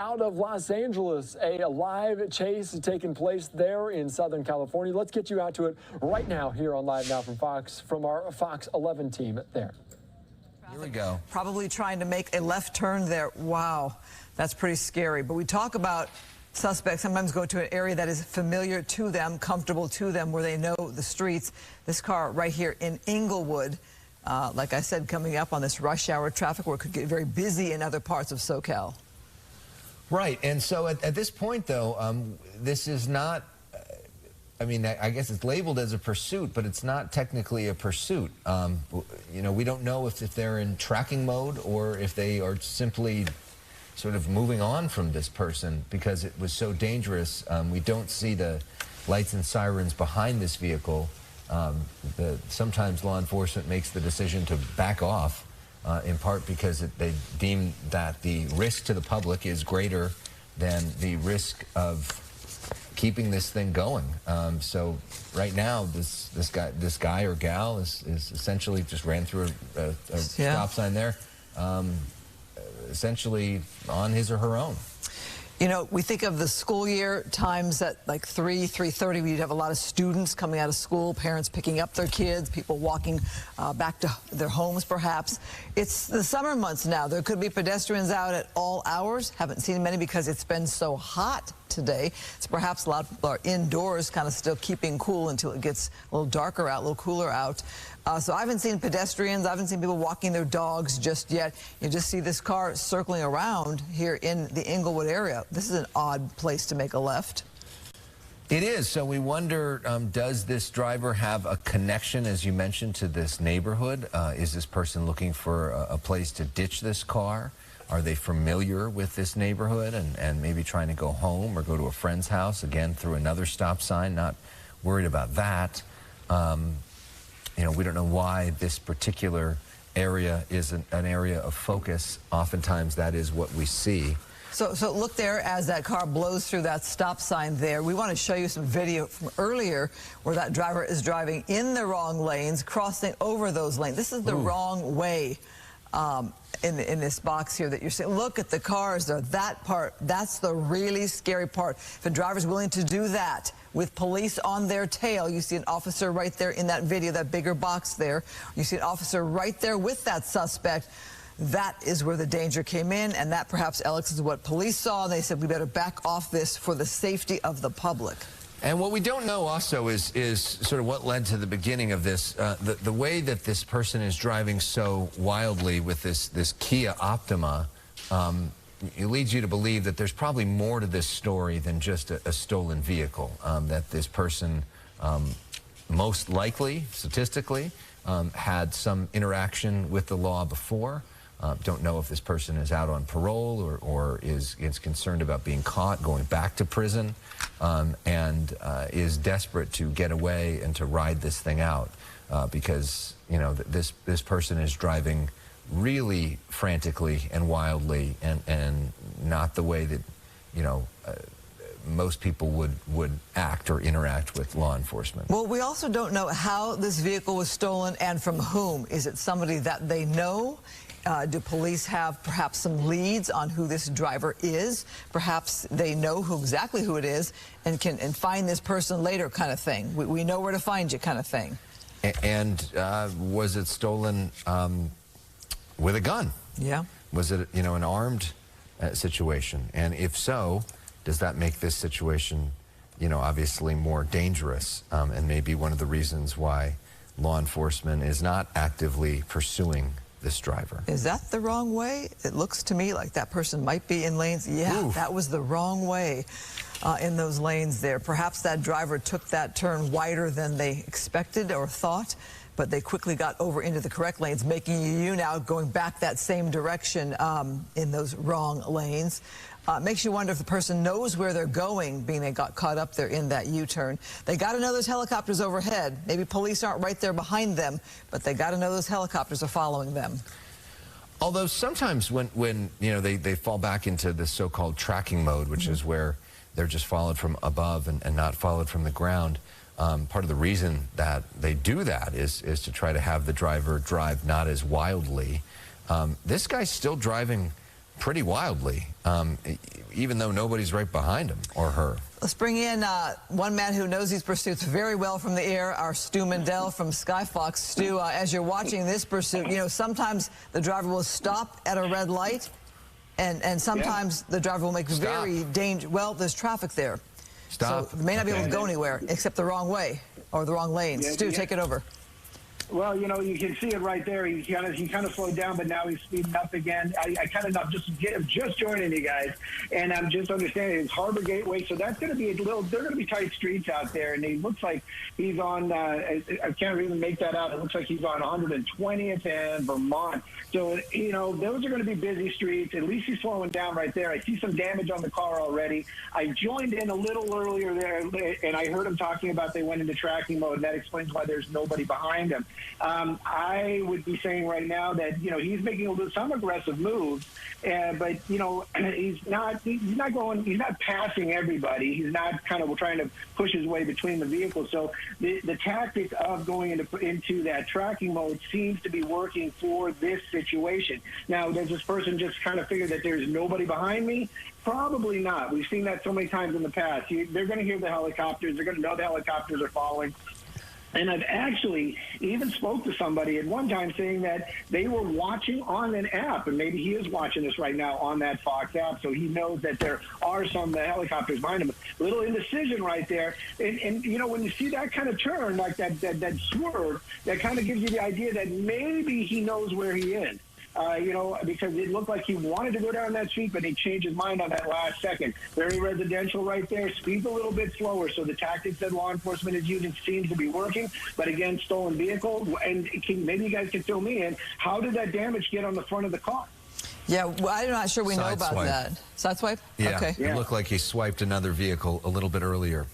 Out of Los Angeles, a live chase is taking place there in Southern California. Let's get you out to it right now here on Live Now from our Fox 11 team there. Here we go. Probably trying to make a left turn there. Wow, that's pretty scary. But we talk about suspects sometimes go to an area that is familiar to them, comfortable to them, where they know the streets. This car right here in Inglewood, like I said, coming up on this rush hour traffic where it could get very busy in other parts of SoCal. Right, and so at this point, though, this is not, I mean, I guess it's labeled as a pursuit, but it's not technically a pursuit. You know, we don't know if they're in tracking mode or if they are simply sort of moving on from this person because it was so dangerous. We don't see the lights and sirens behind this vehicle. Sometimes law enforcement makes the decision to back off. In part because they deem that the risk to the public is greater than the risk of keeping this thing going. So right now, this guy or gal is essentially just ran through a stop sign there, essentially on his or her own. You know, we think of the school year times at like 3:30, we'd have a lot of students coming out of school, parents picking up their kids, people walking back to their homes perhaps. It's the summer months now. There could be pedestrians out at all hours. Haven't seen many because it's been so hot today. It's perhaps a lot of people are indoors kind of still keeping cool until it gets a little darker out, a little cooler out. So I haven't seen pedestrians, I haven't seen people walking their dogs just yet. You just see this car circling around here in the Inglewood area. This is an odd place to make a left. It is. So we wonder, does this driver have a connection, as you mentioned, to this neighborhood? Is this person looking for a place to ditch this car? Are they familiar with this neighborhood and maybe trying to go home or go to a friend's house, again, through another stop sign? Not worried about that. You know, we don't know why this particular area is an area of focus. Oftentimes that is what we see. So look there as that car blows through that stop sign there. We want to show you some video from earlier where that driver is driving in the wrong lanes, crossing over those lanes. This is the wrong way in this box here that you're seeing. Look at the cars there. That part, that's the really scary part. If a driver's willing to do that with police on their tail, you see an officer right there in that video, that bigger box there. You see an officer right there with that suspect. That is where the danger came in, and that perhaps, Alex, is what police saw. They said we better back off this for the safety of the public. And what we don't know also is sort of what led to the beginning of this. The way that this person is driving so wildly with this Kia Optima, it leads you to believe that there's probably more to this story than just a stolen vehicle. That this person most likely, statistically, had some interaction with the law before. Don't know if this person is out on parole or is concerned about being caught, going back to prison, and is desperate to get away and to ride this thing out because, you know, this person is driving really frantically and wildly and not the way that, you know, most people would act or interact with law enforcement. Well, we also don't know how this vehicle was stolen and from whom. Is it somebody that they know? Do police have perhaps some leads on who this driver is? Perhaps they know exactly who it is and can find this person later, kind of thing. We know where to find you, kind of thing. And was it stolen with a gun? Yeah. Was it, you know, an armed situation? And if so, does that make this situation, you know, obviously more dangerous? And maybe one of the reasons why law enforcement is not actively pursuing this driver. Is that the wrong way? It looks to me like that person might be in lanes. Yeah, oof. That was the wrong way in those lanes there. Perhaps that driver took that turn wider than they expected or thought, but they quickly got over into the correct lanes, making you now going back that same direction in those wrong lanes. Makes you wonder if the person knows where they're going, being they got caught up there in that U-turn. They got to know those helicopters overhead. Maybe police aren't right there behind them, but they got to know those helicopters are following them. Although sometimes when you know, they fall back into this so-called tracking mode, which is where they're just followed from above and not followed from the ground. Part of the reason that they do that is to try to have the driver drive not as wildly. This guy's still driving pretty wildly, even though nobody's right behind him or her. Let's bring in one man who knows these pursuits very well from the air, our Stu Mendel from Sky Fox. Stu, as you're watching this pursuit, you know, sometimes the driver will stop at a red light, and sometimes the driver will make very dangerous. Well, there's traffic there. Stop. So may not be able to go anywhere except the wrong way or the wrong lane. Stu, take it over. Well, you know, you can see it right there. He kind of slowed down, but now he's speeding up again. I kind of just joining you guys, and I'm just understanding it's Harbor Gateway, so that's going to be they're going to be tight streets out there, and it looks like he's on. I can't really make that out. It looks like he's on 120th and Vermont. So you know, those are going to be busy streets. At least he's slowing down right there. I see some damage on the car already. I joined in a little earlier there, and I heard him talking about they went into tracking mode, and that explains why there's nobody behind him. I would be saying right now that, you know, he's making some aggressive moves, but, you know, he's not passing everybody. He's not kind of trying to push his way between the vehicles. So the tactic of going into that tracking mode seems to be working for this situation. Now, does this person just kind of figure that there's nobody behind me? Probably not. We've seen that so many times in the past. They're going to hear the helicopters. They're going to know the helicopters are following. And I've actually even spoke to somebody at one time saying that they were watching on an app, and maybe he is watching this right now on that Fox app, so he knows that there are some helicopters behind him. A little indecision right there. And you know, when you see that kind of turn, like that swerve, that kind of gives you the idea that maybe he knows where he is. You know, because it looked like he wanted to go down that street, but he changed his mind on that last second. Very residential right there, speeds a little bit slower. So the tactics that law enforcement is using seems to be working. But again, stolen vehicle, and maybe you guys can fill me in. How did that damage get on the front of the car? Yeah, well, I'm not sure we know about that. Side swipe? Yeah, okay. It looked like he swiped another vehicle a little bit earlier.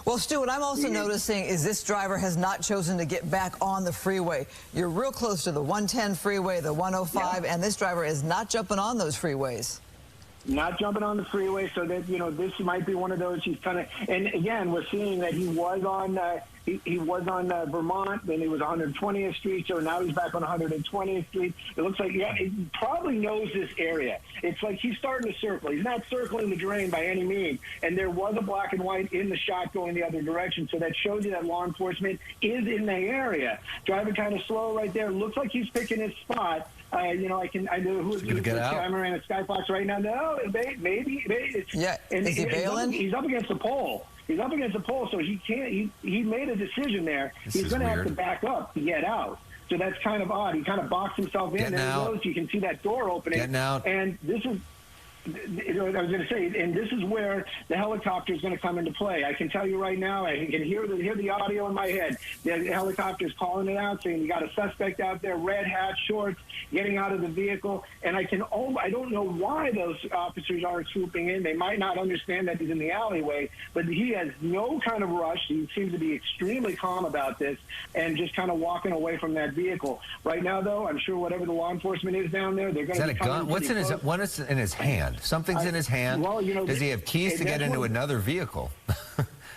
Well, Stu, what I'm also noticing is this driver has not chosen to get back on the freeway. You're real close to the 110 freeway, the 105, and this driver is not jumping on those freeways. Not jumping on the freeway, so that, you know, this might be one of those he's kind of, and again, we're seeing that he was on he was on Vermont, then he was 120th Street, so now he's back on 120th Street. It looks like, yeah, he probably knows this area. It's like he's starting to circle. He's not circling the drain by any means, and there was a black and white in the shot going the other direction, so that shows you that law enforcement is in the area. Driving kind of slow right there. Looks like he's picking his spot. You know, I know who's the camera at Sky Fox right now. No, maybe it's, yeah. And is he bailing? He's up against the pole. He's up against the pole, so he can't. He made a decision there. He's going to have to back up to get out. So that's kind of odd. He kind of boxed himself in. There he goes. You can see that door opening. Getting out. And this is. I was going to say, and this is where the helicopter is going to come into play. I can tell you right now, I can hear the audio in my head. The helicopter is calling it out, saying you got a suspect out there, red hat, shorts, getting out of the vehicle. And I don't know why those officers aren't swooping in. They might not understand that he's in the alleyway, but he has no kind of rush. He seems to be extremely calm about this and just kind of walking away from that vehicle. Right now, though, I'm sure whatever the law enforcement is down there, they're going to be coming. What's in his? What is in his hand? Something's in his hand. Well, you know, does he have keys to get into another vehicle?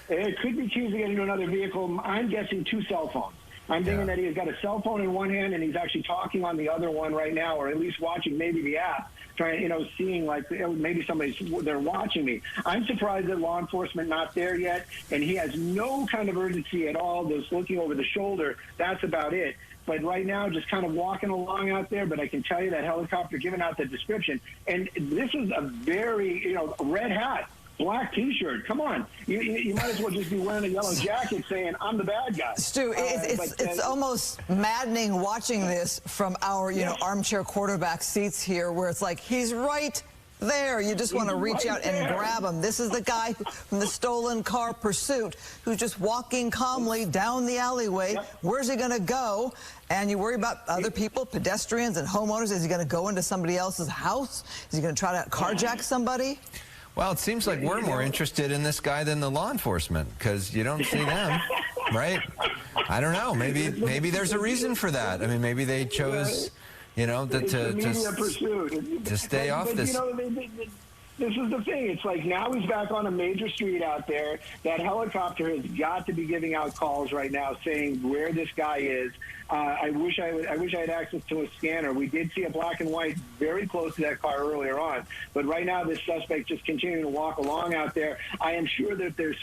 It could be keys to get into another vehicle. I'm guessing 2 cell phones. I'm thinking that he's got a cell phone in one hand and he's actually talking on the other one right now, or at least watching maybe the app, trying, you know, seeing like maybe they're watching me. I'm surprised that law enforcement not there yet, and he has no kind of urgency at all. Just looking over the shoulder. That's about it. But right now, just kind of walking along out there. But I can tell you that helicopter giving out the description. And this is a very, you know, red hat, black T-shirt. Come on. You might as well just be wearing a yellow jacket saying, I'm the bad guy. Stu, it's almost maddening watching this from our, you know, armchair quarterback seats here, where it's like, he's right there. You just want to reach out and grab him. This is the guy from the stolen car pursuit who's just walking calmly down the alleyway. Where's he going to go? And you worry about other people, pedestrians and homeowners. Is he going to go into somebody else's house? Is he going to try to carjack somebody? Well, it seems like we're more interested in this guy than the law enforcement, because you don't see them, right? I don't know. Maybe there's a reason for that. I mean, maybe they chose, you know, to stay off this. You know, This is the thing. It's like now he's back on a major street out there. That helicopter has got to be giving out calls right now saying where this guy is. I wish I had access to a scanner. We did see a black and white very close to that car earlier on. But right now, this suspect just continuing to walk along out there. I am sure that there's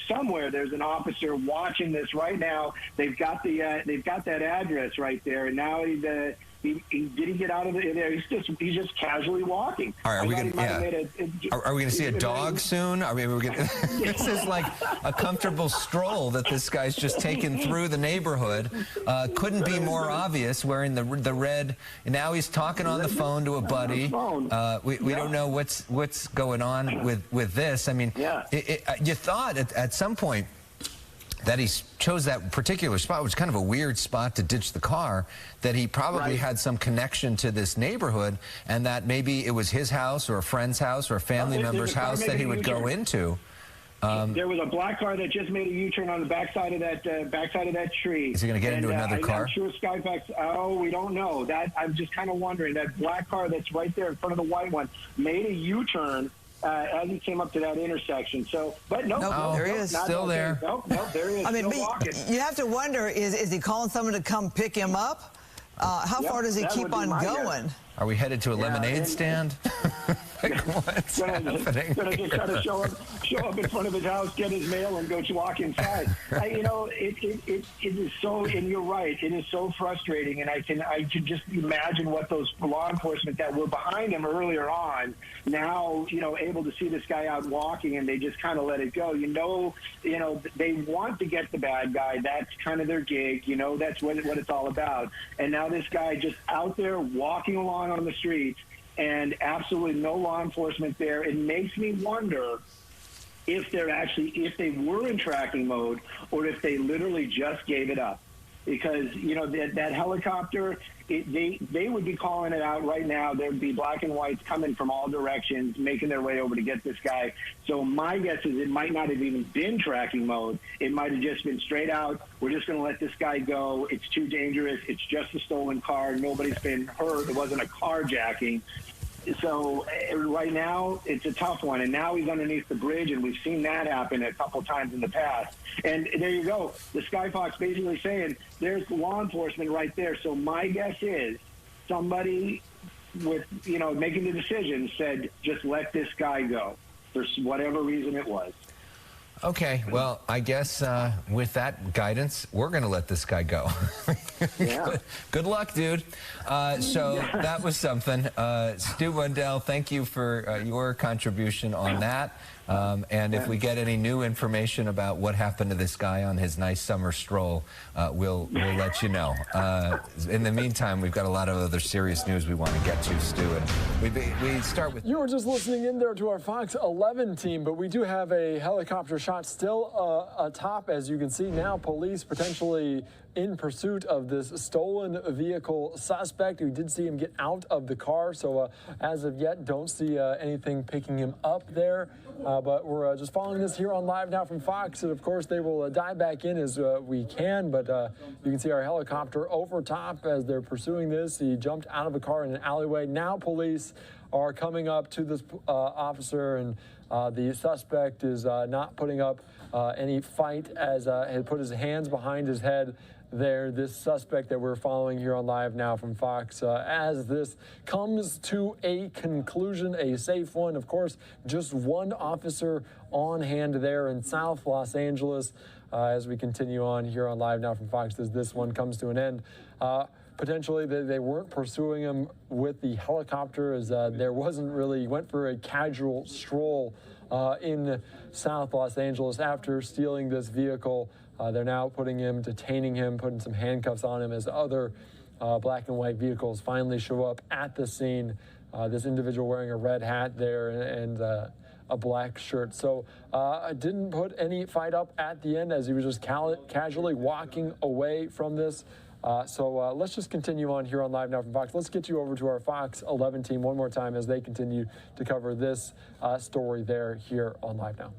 an officer watching this right now. They've got that address right there, and now did he get out of there? He's just casually walking. All right, are we going to see a dog soon? Are we gonna, this is like a comfortable stroll that this guy's just taken through the neighborhood. Couldn't be more obvious, wearing the red. And now he's talking on the phone to a buddy. We don't know what's going on with this. I mean, you thought at some point that he chose that particular spot, which is kind of a weird spot to ditch the car, that he probably had some connection to this neighborhood, and that maybe it was his house or a friend's house or a family member's house that he would go into. There was a black car that just made a U-turn on the backside of that tree. Is he going to get into another car? I'm sure Skyfax. Oh, we don't know. That I'm just kind of wondering. That black car that's right there in front of the white one made a U-turn as he came up to that intersection. So, but no, there he is. Still there. No, there he is. I mean, still walking. You have to wonder: is he calling someone to come pick him up? How far does he keep on going? Guess. Are we headed to a lemonade stand? Like, what's happening? Gonna just kind of show up in front of his house, get his mail, and go to walk inside. It is so, and you're right. It is so frustrating, and I can just imagine what those law enforcement that were behind him earlier on now, able to see this guy out walking, and they just kind of let it go. They want to get the bad guy. That's kind of their gig. That's what it's all about. And now this guy just out there walking along on the streets, and absolutely no law enforcement there. It makes me wonder if they were in tracking mode, or if they literally just gave it up. Because, that helicopter, they would be calling it out right now. There'd be black and whites coming from all directions, making their way over to get this guy. So my guess is it might not have even been tracking mode. It might have just been straight out. We're just going to let this guy go. It's too dangerous. It's just a stolen car. Nobody's been hurt. It wasn't a carjacking. So right now, it's a tough one. And now he's underneath the bridge, and we've seen that happen a couple times in the past. And there you go. The Skyfox basically saying there's law enforcement right there. So my guess is somebody with, making the decision said, just let this guy go for whatever reason it was. Okay, well, I guess with that guidance, we're going to let this guy go. Yeah. Good luck, dude. So that was something. Stu Wendell, thank you for your contribution on that. And if we get any new information about what happened to this guy on his nice summer stroll, we'll let you know. In the meantime, we've got a lot of other serious news we want to get to, Stu. And we start with... You were just listening in there to our Fox 11 team, but we do have a helicopter shot still atop, as you can see now. Police potentially in pursuit of this stolen vehicle suspect. We did see him get out of the car, so as of yet, don't see anything picking him up there. But we're just following this here on Live Now from Fox, and of course they will dive back in as we can, but you can see our helicopter over top as they're pursuing this. He jumped out of a car in an alleyway. Now police are coming up to this officer, and the suspect is not putting up any fight, as he put his hands behind his head there. This suspect that we're following here on Live Now from Fox, as this comes to a conclusion, a safe one. Of course, just one officer on hand there in South Los Angeles. As we continue on here on Live Now from Fox, as this one comes to an end. Potentially, they weren't pursuing him with the helicopter, as there wasn't really, he went for a casual stroll in South Los Angeles after stealing this vehicle. They're now detaining him, putting some handcuffs on him as other black and white vehicles finally show up at the scene. This individual wearing a red hat there and a black shirt. So didn't put any fight up at the end, as he was just casually walking away from this. So let's just continue on here on Live Now from Fox. Let's get you over to our Fox 11 team one more time as they continue to cover this story there here on Live Now.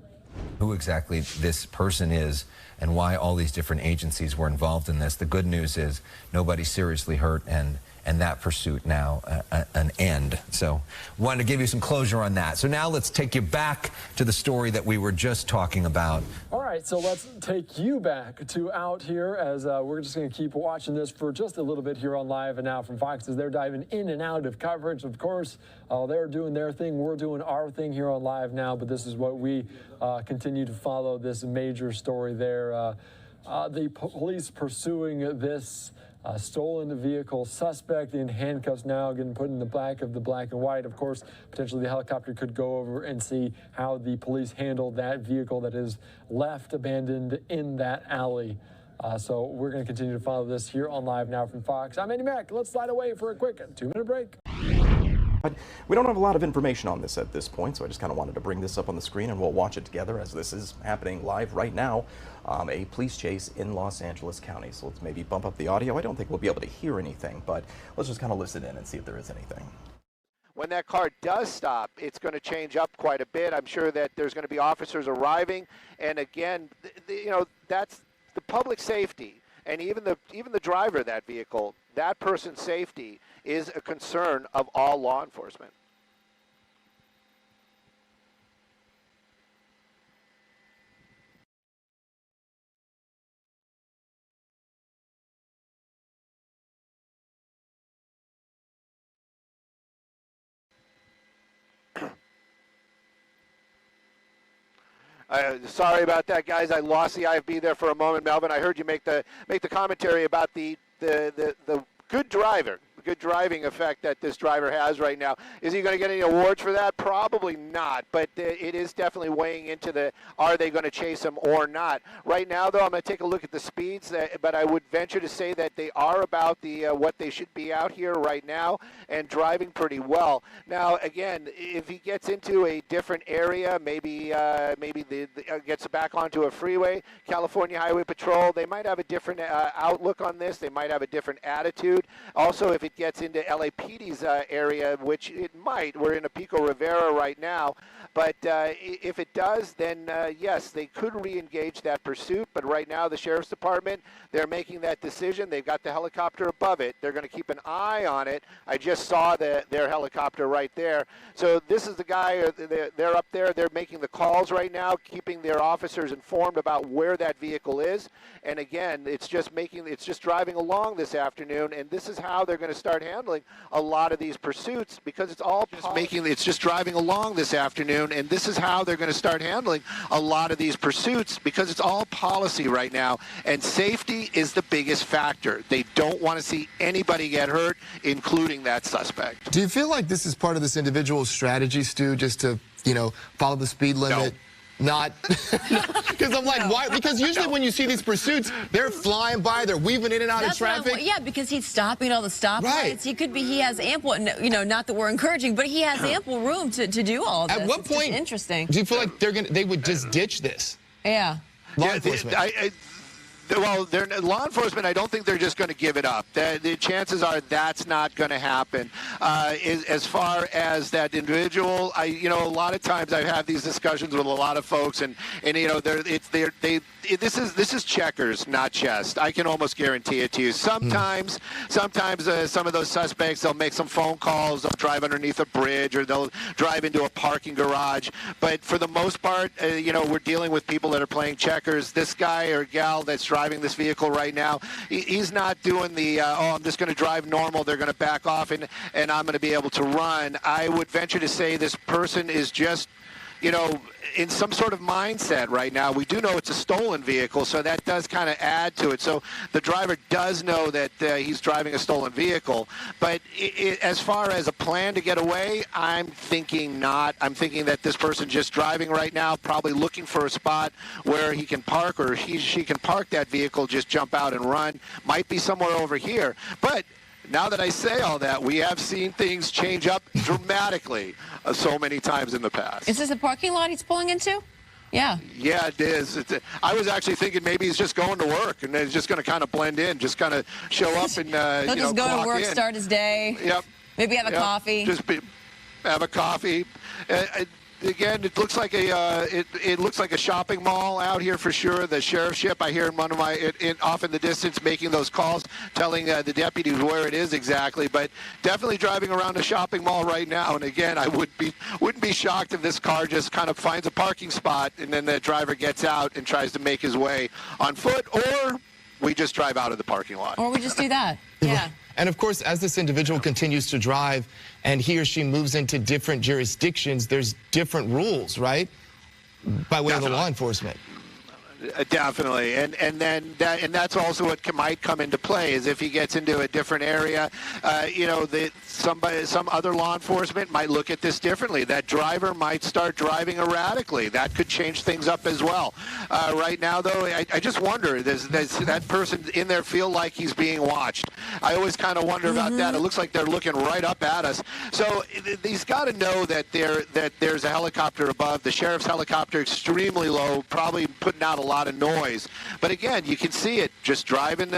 who exactly this person is and why all these different agencies were involved in this. The good news is nobody's seriously hurt, and that pursuit now an end. So wanted to give you some closure on that. So now let's take you back to the story that we were just talking about. All right, so let's take you back to out here as we're just going to keep watching this for just a little bit here on Live and Now from Fox as they're diving in and out of coverage. Of course, they're doing their thing. We're doing our thing here on Live Now, but this is what we continue to follow, this major story there. The police pursuing this stolen vehicle suspect in handcuffs now, getting put in the back of the black and white. Of course, potentially the helicopter could go over and see how the police handled that vehicle that is left abandoned in that alley. So we're going to continue to follow this here on Live Now from Fox. I'm Andy Mack. Let's slide away for a quick 2-minute break. But we don't have a lot of information on this at this point, so I just kind of wanted to bring this up on the screen and we'll watch it together as this is happening live right now. A police chase in Los Angeles County. So let's maybe bump up the audio. I don't think we'll be able to hear anything, but let's just kind of listen in and see if there is anything. When that car does stop, it's going to change up quite a bit. I'm sure that there's going to be officers arriving, and again, you know, that's the public safety, and even the driver of that vehicle, that person's safety is a concern of all law enforcement. Sorry about that, guys. I lost the IFB there for a moment, Melvin. I heard you make the commentary about the good driver. Good driving effect that this driver has right now. Is he going to get any awards for that? Probably not, but it is definitely weighing into the, are they going to chase him or not? Right now, though, I'm going to take a look at the speeds, but I would venture to say that they are about the what they should be out here right now and driving pretty well. Now, again, if he gets into a different area, maybe gets back onto a freeway, California Highway Patrol, they might have a different outlook on this. They might have a different attitude. Also, if it gets into LAPD's area, which it might. We're in a Pico Rivera right now. But if it does, then yes, they could re-engage that pursuit. But right now, the Sheriff's Department, they're making that decision. They've got the helicopter above it. They're going to keep an eye on it. I just saw their helicopter right there. So this is the guy, they're up there. They're making the calls right now, keeping their officers informed about where that vehicle is. And again, it's just driving along this afternoon. And this is how they're going to start handling a lot of these pursuits, because it's all just driving along this afternoon, and this is how they're going to start handling a lot of these pursuits, because it's all policy right now, and safety is the biggest factor. They don't want to see anybody get hurt, including that suspect. Do you feel like this is part of this individual strategy, Stu, just to, you know, follow the speed limit? No. Not because I'm like, why? Because usually when you see these pursuits, they're flying by, they're weaving in and out of traffic. Yeah, because he's stopping all the stoplights. Right. He has ample, you know, not that we're encouraging, but he has ample room to do all of this. At what point? Interesting. Do you feel like they would just ditch this? Yeah. Law enforcement. Well, law enforcement, I don't think they're just going to give it up. The chances are that's not going to happen. As far as that individual, you know, a lot of times I've had these discussions with a lot of folks, and you know, this is checkers, not chess. I can almost guarantee it to you. Sometimes some of those suspects, they'll make some phone calls, they'll drive underneath a bridge, or they'll drive into a parking garage. But for the most part, you know, we're dealing with people that are playing checkers. This guy or gal that's driving this vehicle right now, he's not doing the, oh, I'm just going to drive normal, they're going to back off, and I'm going to be able to run. I would venture to say this person is just, you know, in some sort of mindset right now. We do know it's a stolen vehicle, so that does kind of add to it. So the driver does know that he's driving a stolen vehicle. But as far as a plan to get away, I'm thinking not. I'm thinking that this person just driving right now, probably looking for a spot where he can park, or she can park that vehicle, just jump out and run. Might be somewhere over here. But now that I say all that, we have seen things change up dramatically so many times in the past. Is this a parking lot he's pulling into? Yeah. Yeah, it is. I was actually thinking maybe he's just going to work, and he's just going to kind of blend in, just kind of show up and, He'll just go to work, start his day. Yep. Maybe have a coffee. Have a coffee. again, it looks like it looks like a shopping mall out here for sure. The sheriff's ship, I hear in one of my off in the distance making those calls, telling the deputies where it is exactly. But definitely driving around a shopping mall right now. And again, I wouldn't be shocked if this car just kind of finds a parking spot and then the driver gets out and tries to make his way on foot, or we just drive out of the parking lot. Or we just do that. Yeah. And of course, as this individual continues to drive and he or she moves into different jurisdictions, there's different rules, right? By way of the law enforcement. Definitely, and that's also what might come into play is if he gets into a different area, you know, some other law enforcement might look at this differently. That driver might start driving erratically. That could change things up as well. Right now, though, I just wonder, does that person in there feel like he's being watched? I always kind of wonder about that. It looks like they're looking right up at us. So he's got to know that there's a helicopter above. The sheriff's helicopter extremely low, probably putting out a lot of noise. But again, you can see it just driving,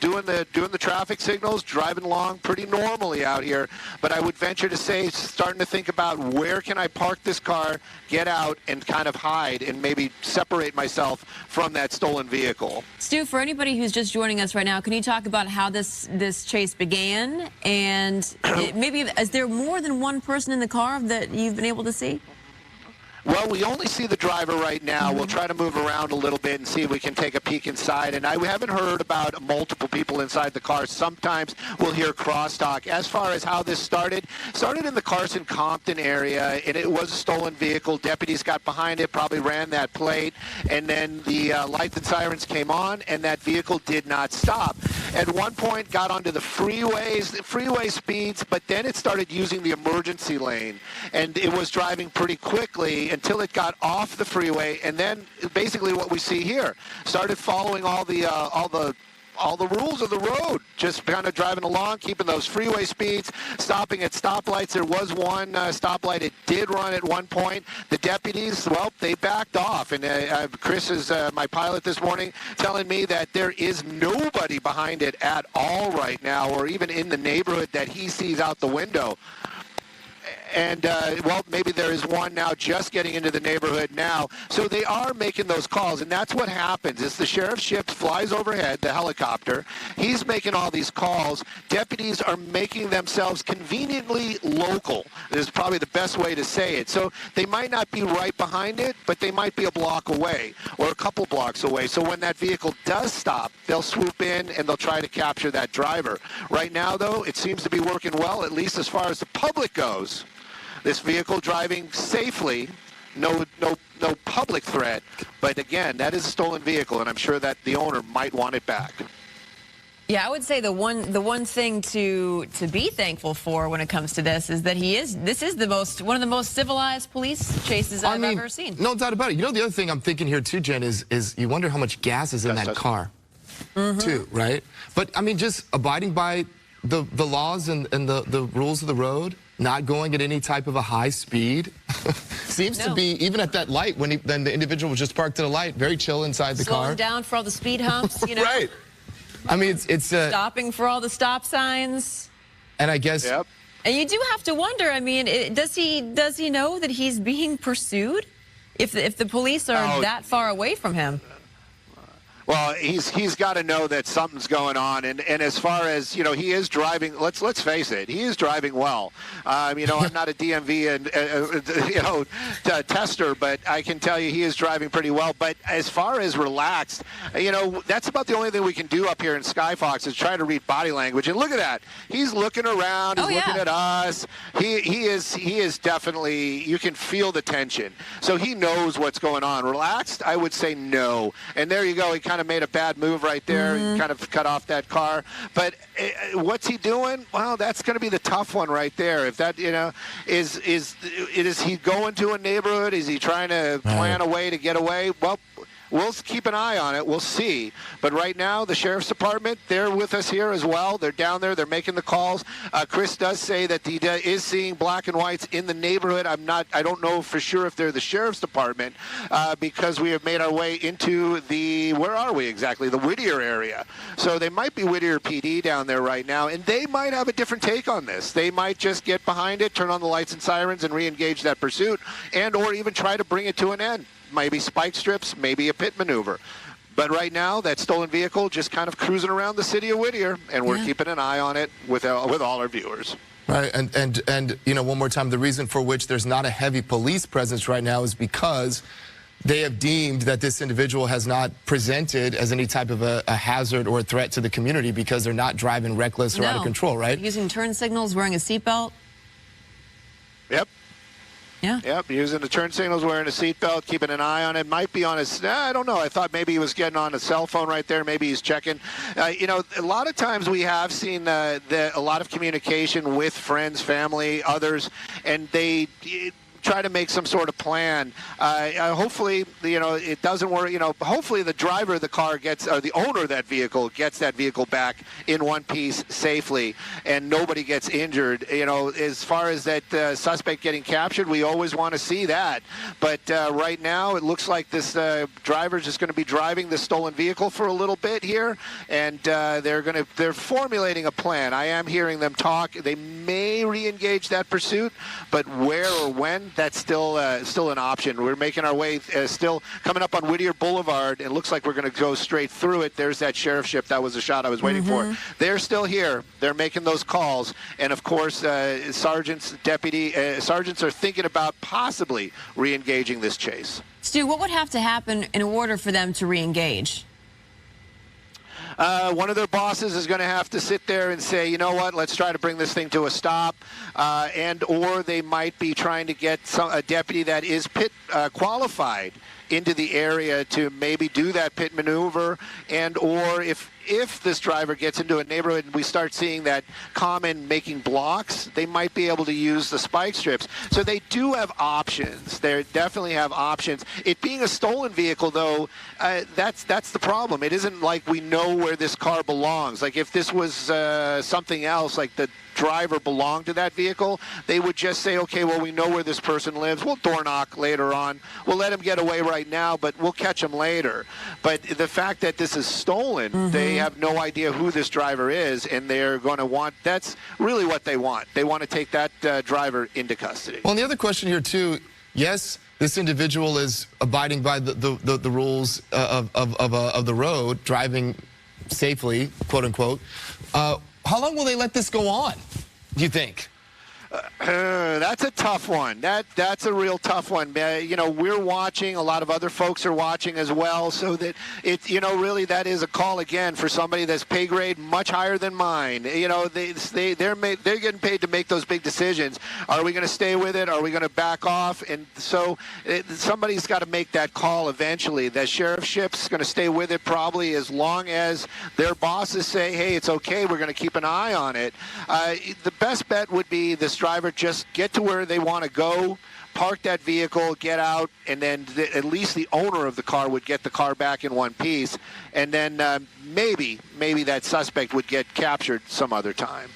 doing the traffic signals, driving along pretty normally out here. But I would venture to say, starting to think about where can I park this car, get out, and kind of hide and maybe separate myself from that stolen vehicle. Stu, for anybody who's just joining us right now, can you talk about how this chase began? And maybe is there more than one person in the car that you've been able to see? Well, we only see the driver right now. We'll try to move around a little bit and see if we can take a peek inside. And we haven't heard about multiple people inside the car. Sometimes we'll hear crosstalk. As far as how this started in the Carson-Compton area, and it was a stolen vehicle. Deputies got behind it, probably ran that plate, and then the lights and sirens came on, and that vehicle did not stop. At one point, got onto the freeway speeds, but then it started using the emergency lane, and it was driving pretty quickly until it got off the freeway, and then basically what we see here started following all the rules of the road, just kind of driving along, keeping those freeway speeds, stopping at stoplights. There was one stoplight it did run at one point. The deputies, well, they backed off, and Chris is my pilot this morning, telling me that there is nobody behind it at all right now, or even in the neighborhood that he sees out the window. And, well, maybe there is one now just getting into the neighborhood now. So they are making those calls, and that's what happens is the sheriff's ship flies overhead, the helicopter. He's making all these calls. Deputies are making themselves conveniently local. This is probably the best way to say it. So they might not be right behind it, but they might be a block away or a couple blocks away. So when that vehicle does stop, they'll swoop in and they'll try to capture that driver. Right now, though, it seems to be working well, at least as far as the public goes. This vehicle driving safely, no public threat. But again, that is a stolen vehicle, and I'm sure that the owner might want it back. Yeah, I would say the one thing to be thankful for when it comes to this is that this is one of the most civilized police chases I've ever seen. No doubt about it. You know, the other thing I'm thinking here too, Jen, is you wonder how much gas is in that car, too, right? But I mean, just abiding by the laws and the rules of the road. Not going at any type of a high speed. Seems to be, even at that light, when the individual was just parked at a light, very chill inside the car. Slowing down for all the speed humps, you know. Right. I mean, it's stopping for all the stop signs. And I guess. Yep. And you do have to wonder, I mean, does he know that he's being pursued? If the police are that far away from him? Well, he's got to know that something's going on, and as far as, you know, he is driving. Let's face it, he is driving well. You know, I'm not a DMV and tester, but I can tell you he is driving pretty well. But as far as relaxed, you know, that's about the only thing we can do up here in Skyfox is try to read body language. And look at that, he's looking around, he's looking at us. He is definitely. You can feel the tension, so he knows what's going on. Relaxed, I would say no. And there you go. He kind of made a bad move right there, kind of cut off that car. But what's he doing? Well, that's going to be the tough one right there. If that, you know, is he going to a neighborhood? Is he trying to plan a way to get away? Well, we'll keep an eye on it. We'll see. But right now, the Sheriff's Department, they're with us here as well. They're down there. They're making the calls. Chris does say that he is seeing black and whites in the neighborhood. I don't know for sure if they're the Sheriff's Department because we have made our way into where are we exactly? The Whittier area. So they might be Whittier PD down there right now, and they might have a different take on this. They might just get behind it, turn on the lights and sirens, and re-engage that pursuit, and or even try to bring it to an end. Maybe spike strips, maybe a pit maneuver. But right now, that stolen vehicle just kind of cruising around the city of Whittier, and we're keeping an eye on it with all our viewers. Right, and you know, one more time, the reason for which there's not a heavy police presence right now is because they have deemed that this individual has not presented as any type of a hazard or a threat to the community because they're not driving reckless or out of control, right? Using turn signals, wearing a seatbelt. Yep. Yeah. Yep, using the turn signals, wearing a seatbelt, keeping an eye on it. Might be on his, I don't know. I thought maybe he was getting on a cell phone right there. Maybe he's checking. You know, a lot of times we have seen a lot of communication with friends, family, others, and they try to make some sort of plan. Hopefully, you know, it doesn't work. You know, hopefully the driver of the car gets, or the owner of that vehicle gets that vehicle back in one piece safely, and nobody gets injured. You know, as far as that suspect getting captured, we always want to see that. But right now, it looks like this driver is just going to be driving the stolen vehicle for a little bit here, and they're formulating a plan. I am hearing them talk. They may re-engage that pursuit, but where or when? That's still an option. We're making our way, still coming up on Whittier Boulevard. It looks like we're going to go straight through it. There's that sheriff's ship. That was the shot I was waiting for. They're still here. They're making those calls. And, of course, sergeants are thinking about possibly re-engaging this chase. Stu, what would have to happen in order for them to re-engage? One of their bosses is going to have to sit there and say, you know what, let's try to bring this thing to a stop, or they might be trying to get a deputy that is pit qualified into the area to maybe do that pit maneuver, and or if this driver gets into a neighborhood and we start seeing that common making blocks, they might be able to use the spike strips. So they do have options. They definitely have options. It being a stolen vehicle, though, that's the problem. It isn't like we know where this car belongs. Like if this was something else, like the driver belonged to that vehicle, they would just say, okay, well, we know where this person lives. We'll door knock later on. We'll let him get away right now, but we'll catch him later. But the fact that this is stolen, they have no idea who this driver is, and they're going to want, that's really what they want. They want to take that driver into custody. Well, and the other question here, too, yes, this individual is abiding by the rules of the road, driving safely, quote unquote. How long will they let this go on, do you think? That's a tough one. That's a real tough one. You know, we're watching. A lot of other folks are watching as well. So that it's, you know, really that is a call again for somebody that's pay grade much higher than mine. You know, they're getting paid to make those big decisions. Are we going to stay with it? Are we going to back off? And so somebody's got to make that call eventually. The sheriff's ship's going to stay with it probably as long as their bosses say, hey, it's okay. We're going to keep an eye on it. The best bet would be this driver just get to where they want to go, park that vehicle, get out, and then at least the owner of the car would get the car back in one piece, and then maybe that suspect would get captured some other time.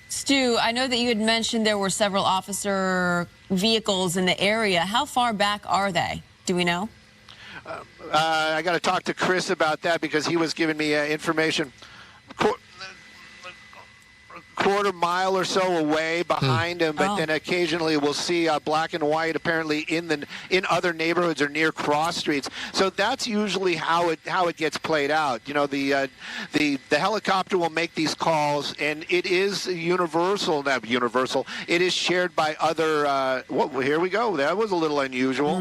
Stu, I know that you had mentioned there were several officer vehicles in the area. How far back are they? Do we know? I got to talk to Chris about that because he was giving me information. Quarter mile or so away behind him, but then occasionally we'll see black and white apparently in other neighborhoods or near cross streets. So that's usually how it gets played out. You know, the helicopter will make these calls, and it is universal. Not universal. It is shared by other. Here we go. That was a little unusual.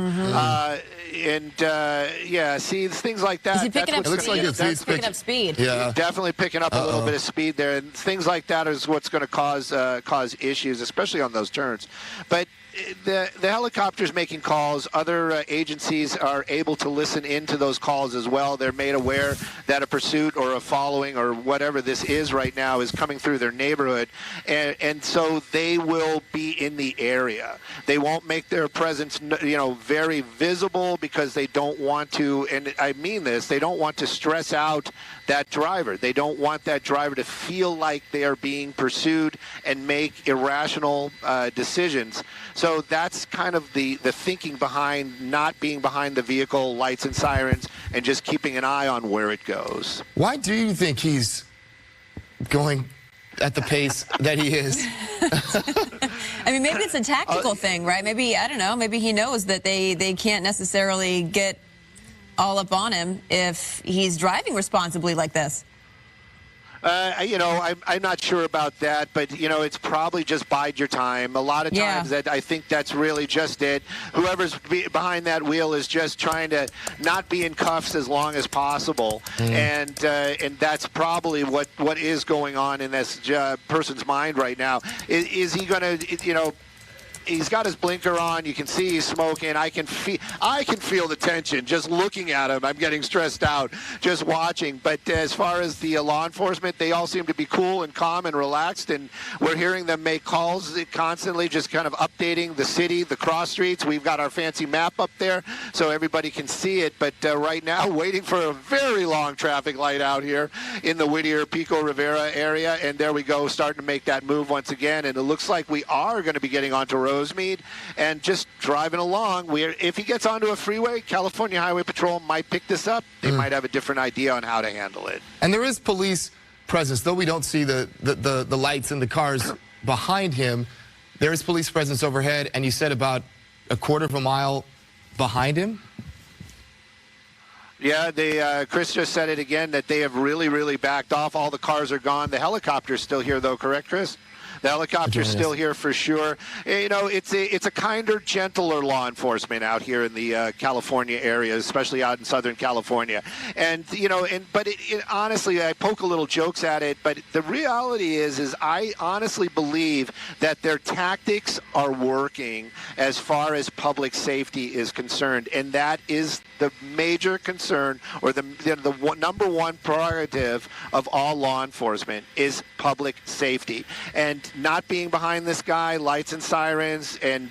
Yeah, see, things like that. Is he picking up speed? It's picking up speed. Yeah, definitely picking up a little bit of speed there, and things like that is what's going to cause issues, especially on those turns. But the helicopter's making calls. Other agencies are able to listen into those calls as well. They're made aware that a pursuit or a following or whatever this is right now is coming through their neighborhood, and so they will be in the area. They won't make their presence, very visible because they don't want to, and I mean this, they don't want to stress out that driver. They don't want that driver to feel like they are being pursued and make irrational decisions. So that's kind of the thinking behind not being behind the vehicle, lights and sirens, and just keeping an eye on where it goes. Why do you think he's going at the pace that he is? I mean, maybe it's a tactical thing, right? Maybe, I don't know, maybe he knows that they can't necessarily get all up on him if he's driving responsibly like this. I'm not sure about that, but, it's probably just bide your time. A lot of times that I think that's really just it. Whoever's behind that wheel is just trying to not be in cuffs as long as possible. And that's probably what is going on in this person's mind right now. Is he going to, he's got his blinker on. You can see he's smoking. I can feel the tension just looking at him. I'm getting stressed out just watching. But as far as the law enforcement, they all seem to be cool and calm and relaxed. And we're hearing them make calls constantly, just kind of updating the city, the cross streets. We've got our fancy map up there so everybody can see it. But right now, waiting for a very long traffic light out here in the Whittier, Pico Rivera area. And there we go, starting to make that move once again. And it looks like we are going to be getting onto Rosemead and just driving along. If he gets onto a freeway, California Highway Patrol might pick this up. They might have a different idea on how to handle it. And there is police presence, though we don't see the lights and the cars behind him. There is police presence overhead, and you said about a quarter of a mile behind him. Yeah, Chris just said it again that they have really, really backed off. All the cars are gone. The helicopter's still here, though, correct, Chris? The helicopter's still here for sure. It's a kinder, gentler law enforcement out here in the California area, especially out in Southern California. And but honestly, I poke a little jokes at it, but the reality is I honestly believe that their tactics are working as far as public safety is concerned, and that is the major concern, or the number one prerogative of all law enforcement is public safety. And not being behind this guy, lights and sirens, and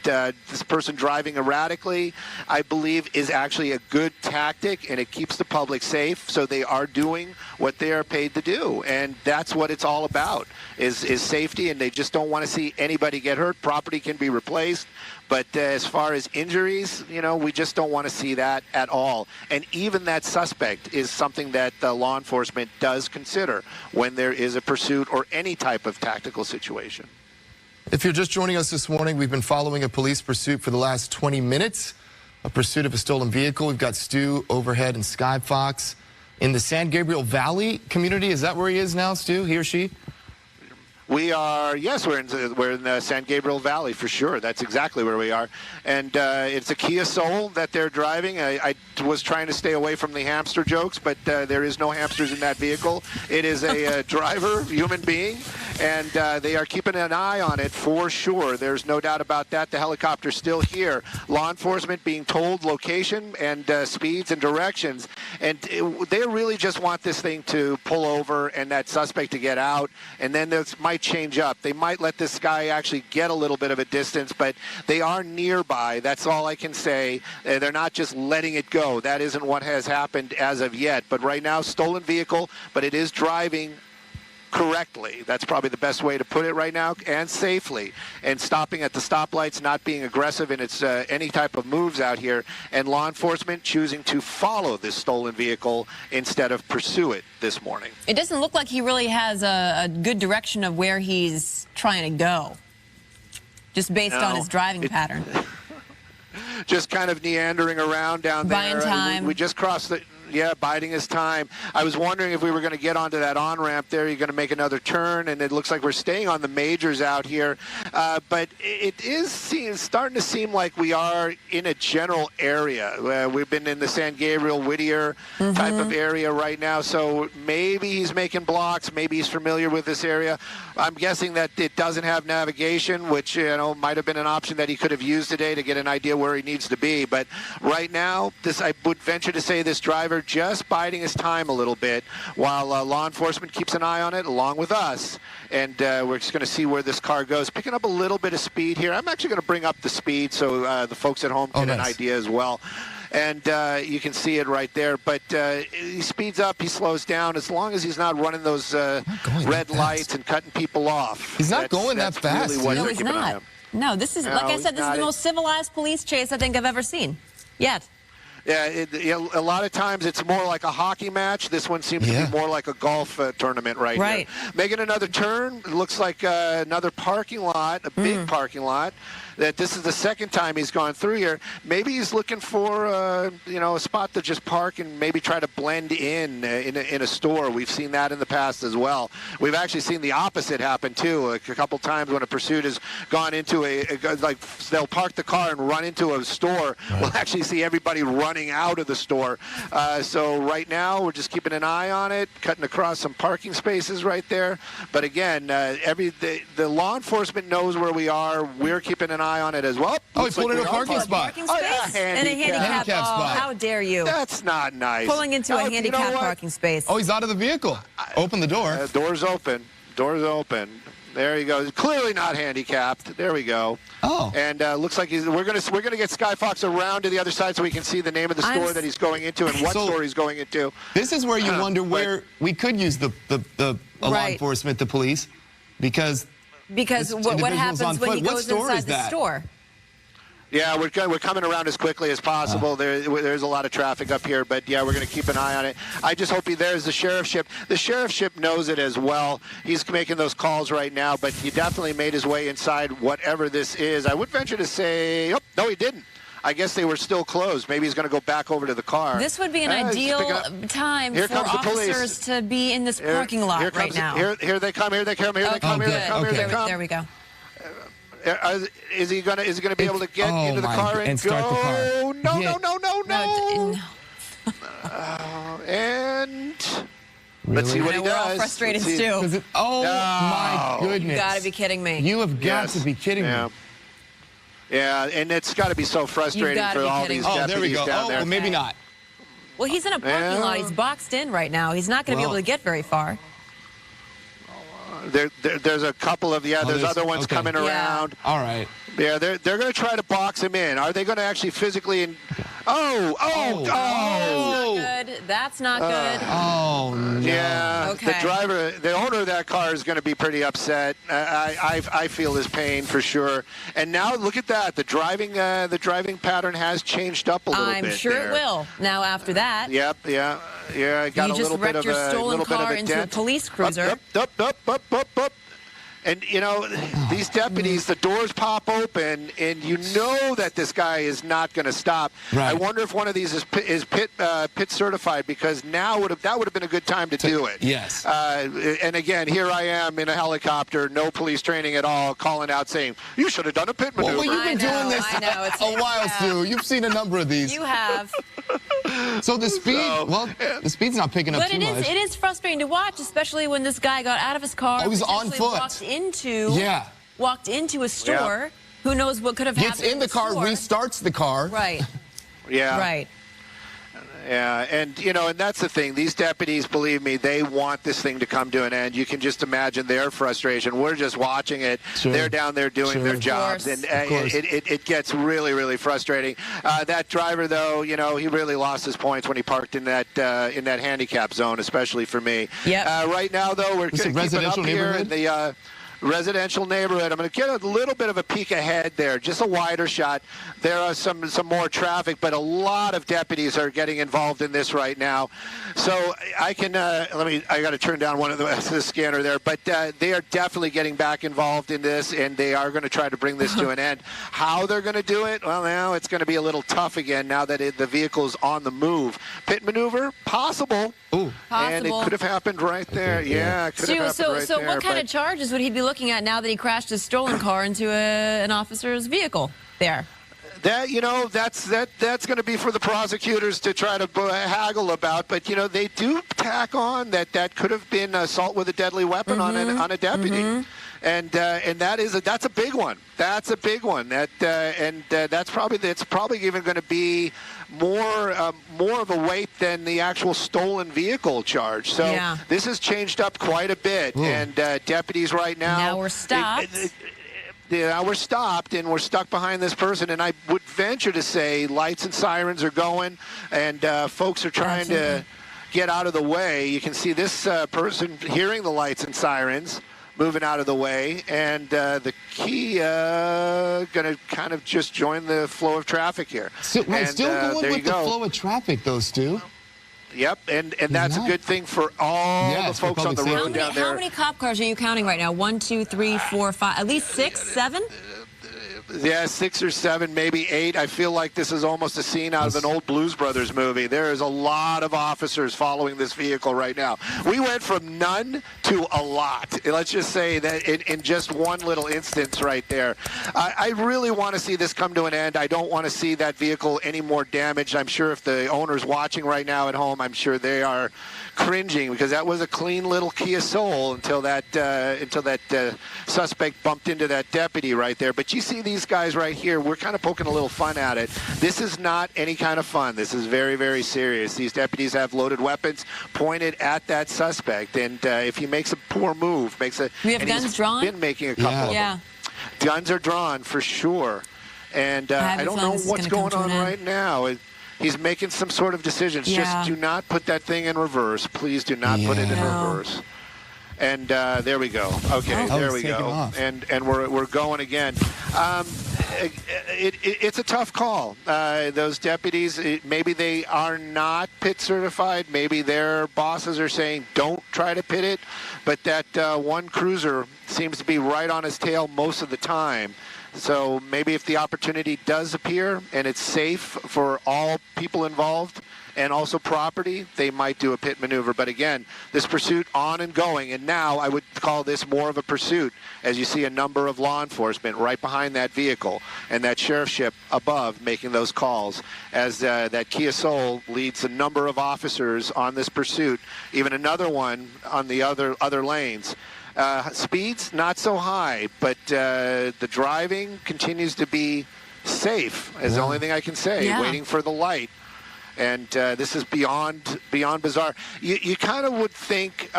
this person driving erratically, I believe is actually a good tactic, and it keeps the public safe. So they are doing what they are paid to do, and that's what it's all about, is safety, and they just don't want to see anybody get hurt. Property can be replaced, but as far as injuries, we just don't want to see that at all. And even that suspect is something that law enforcement does consider when there is a pursuit or any type of tactical situation. If you're just joining us this morning, we've been following a police pursuit for the last 20 minutes, a pursuit of a stolen vehicle. We've got Stu overhead in Sky Fox in the San Gabriel Valley community. Is that where he is now, Stu, he or she? We are, yes, we're in the San Gabriel Valley for sure. That's exactly where we are. And it's a Kia Soul that they're driving. I was trying to stay away from the hamster jokes, but there is no hamsters in that vehicle. It is a driver, human being, and they are keeping an eye on it for sure. There's no doubt about that. The helicopter's still here. Law enforcement being told location and speeds and directions. And they really just want this thing to pull over and that suspect to get out. And then this might change up. They might let this guy actually get a little bit of a distance, but they are nearby. That's all I can say. They're not just letting it go. That isn't what has happened as of yet. But right now, stolen vehicle, but it is driving correctly. That's probably the best way to put it right now, and safely, and stopping at the stoplights, not being aggressive in its any type of moves out here, and law enforcement choosing to follow this stolen vehicle instead of pursue it this morning. It doesn't look like he really has a good direction of where he's trying to go, just based on his driving pattern. Just kind of meandering around down there. Buying time. We just crossed the... biding his time. I was wondering if we were going to get onto that on-ramp there. You're going to make another turn, and it looks like we're staying on the majors out here. But it is starting to seem like we are in a general area. We've been in the San Gabriel, Whittier type of area right now, so maybe he's making blocks. Maybe he's familiar with this area. I'm guessing that it doesn't have navigation, which might have been an option that he could have used today to get an idea where he needs to be. But right now, I would venture to say this driver just biding his time a little bit while law enforcement keeps an eye on it along with us. And we're just going to see where this car goes. Picking up a little bit of speed here. I'm actually going to bring up the speed so the folks at home get an idea as well. And you can see it right there. But he speeds up, he slows down, as long as he's not running those red lights and cutting people off. He's not going that fast. Really what no, he's not. No, this is, like I said, this is the most civilized police chase I think I've ever seen. Yet. Yeah, a lot of times it's more like a hockey match. This one seems to be more like a golf tournament right here. Making another turn. It looks like another parking lot, a big parking lot. That this is the second time he's gone through here. Maybe he's looking for a spot to just park and maybe try to blend in a store. We've seen that in the past as well. We've actually seen the opposite happen too. A couple times when a pursuit has gone into like they'll park the car and run into a store. We'll actually see everybody running out of the store. So right now we're just keeping an eye on it, cutting across some parking spaces right there. But again, the law enforcement knows where we are. We're keeping an eye on it as well. Oh, he pulled into a parking spot. And a handicap spot. How dare you? That's not nice. Pulling into a handicapped parking space. Oh, he's out of the vehicle. Open the door. Door's open. Door's open. There you go. He's clearly not handicapped. There we go. Oh. And looks like we're gonna get Sky Fox around to the other side so we can see the name of the store that he's going into and what store he's going into. This is where you wonder where we could use the law enforcement, the police, because what happens when he goes inside the store? Yeah, we're coming around as quickly as possible. There's a lot of traffic up here, but yeah, we're going to keep an eye on it. I just hope there's the sheriff ship. The sheriff ship knows it as well. He's making those calls right now, but he definitely made his way inside whatever this is. I would venture to say, oh, no, he didn't. I guess they were still closed. Maybe he's going to go back over to the car. This would be an ideal time for officers to be in this parking lot right now. Here they come. Here they come. Here they come. Here they come. Here they come. There we go. Is he gonna be able to get into the car and start the car? No. And let's see what he does. We're all frustrated too. My goodness! You got to be kidding me. You have got to be kidding me. Yeah, and it's got to be so frustrating for all these deputies down there. Well, maybe not. Well, he's in a parking lot. He's boxed in right now. He's not going to be able to get very far. There's a couple of there's other ones coming around. All right. Yeah, they're going to try to box him in. Are they going to actually physically? That's not good. Oh no. Yeah. Okay. The owner of that car is going to be pretty upset. I feel his pain for sure. And now look at that. The driving pattern has changed up a little bit. I'm sure it will. Now after that. Yep. Yeah. Yeah. Got you a little bit of a stolen a little car bit of a into dent. a police cruiser. Up. And, these deputies, the doors pop open, and you know that this guy is not going to stop. Right. I wonder if one of these is pit certified, because now that would have been a good time to do it. Yes. And again, here I am in a helicopter, no police training at all, calling out saying, you should have done a pit maneuver. Well, you've been doing this a while, Sue. You've seen a number of these. You have. So the speed, the speed's not picking up too much. But it is frustrating to watch, especially when this guy got out of his car. Oh, he's on foot. Walked into a store. Who knows what could have happened? Gets in the car, restarts the car. Right. Yeah. Right. Yeah, and and that's the thing. These deputies, believe me, they want this thing to come to an end. You can just imagine their frustration. We're just watching it. Sure. They're down there doing their jobs, and it gets really, really frustrating. That driver, though, he really lost his points when he parked in that handicap zone, especially for me. Yeah. Right now, though, we're keeping up here in the. residential neighborhood. I'm going to get a little bit of a peek ahead there, just a wider shot. There are some more traffic, but a lot of deputies are getting involved in this right now. So I can I got to turn down one of the scanner there, but they are definitely getting back involved in this, and they are going to try to bring this to an end. How they're going to do it? Well, now it's going to be a little tough again now that the vehicle's on the move. Pit maneuver, possible. Ooh. And it could have happened right there. Yeah, it could have happened right so there. what kind of charges would he be looking at now that he crashed his stolen car into an officer's vehicle there? That, that's going to be for the prosecutors to try to haggle about. But, they do tack on that could have been assault with a deadly weapon on a deputy. And that's a big one. That's a big one. That's probably even going to be more of a weight than the actual stolen vehicle charge. So this has changed up quite a bit. And deputies right now we're stopped. Now we're stopped and we're stuck behind this person, and I would venture to say lights and sirens are going, and folks are trying to get out of the way. You can see this person hearing the lights and sirens, moving out of the way, and the Kia going to kind of just join the flow of traffic here. Still going with the flow of traffic, though, Stu. Yep, and that's a good thing for all the folks on the road down there. How many cop cars are you counting right now? 1, 2, 3, 4, 5, at least 6, 7? Yeah, 6 or 7, maybe 8. I feel like this is almost a scene out of an old Blues Brothers movie. There is a lot of officers following this vehicle right now. We went from none to a lot. Let's just say that in just one little instance right there. I really want to see this come to an end. I don't want to see that vehicle any more damaged. I'm sure if the owner's watching right now at home, I'm sure they are cringing, because that was a clean little Kia Soul until that suspect bumped into that deputy right there. But you see these guys right here, we're kind of poking a little fun at it. This is not any kind of fun. This is very, very serious. These deputies have loaded weapons pointed at that suspect, and if he makes a poor move, we have guns drawn? Been making a couple of them. Guns are drawn for sure, and I don't know what's going on right now. He's making some sort of decisions. Just do not put that thing in reverse. Please do not put it in reverse. And there we go. Okay, there we go. And we're going again. It's a tough call. Those deputies, maybe they are not pit certified. Maybe their bosses are saying don't try to pit it. But that one cruiser seems to be right on his tail most of the time. So maybe if the opportunity does appear and it's safe for all people involved and also property, they might do a pit maneuver. But again, this pursuit on and going, and now I would call this more of a pursuit, as you see a number of law enforcement right behind that vehicle and that sheriff's ship above making those calls, as that Kia Soul leads a number of officers on this pursuit, even another one on the other lanes. Speeds not so high, but the driving continues to be safe, is the only thing I can say, waiting for the light. And this is beyond bizarre. You kind of would think,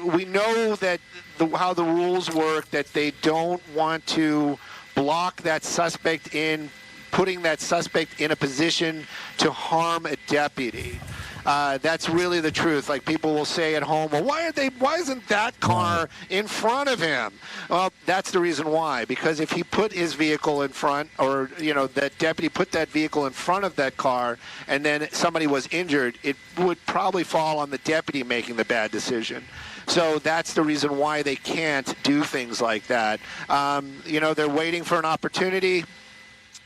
we know that how the rules work, that they don't want to block that suspect in putting that suspect in a position to harm a deputy. That's really the truth. Like people will say at home, well, why isn't that car in front of him? Well, that's the reason why. Because if he put his vehicle in front, or, that deputy put that vehicle in front of that car, and then somebody was injured, it would probably fall on the deputy making the bad decision. So that's the reason why they can't do things like that. They're waiting for an opportunity.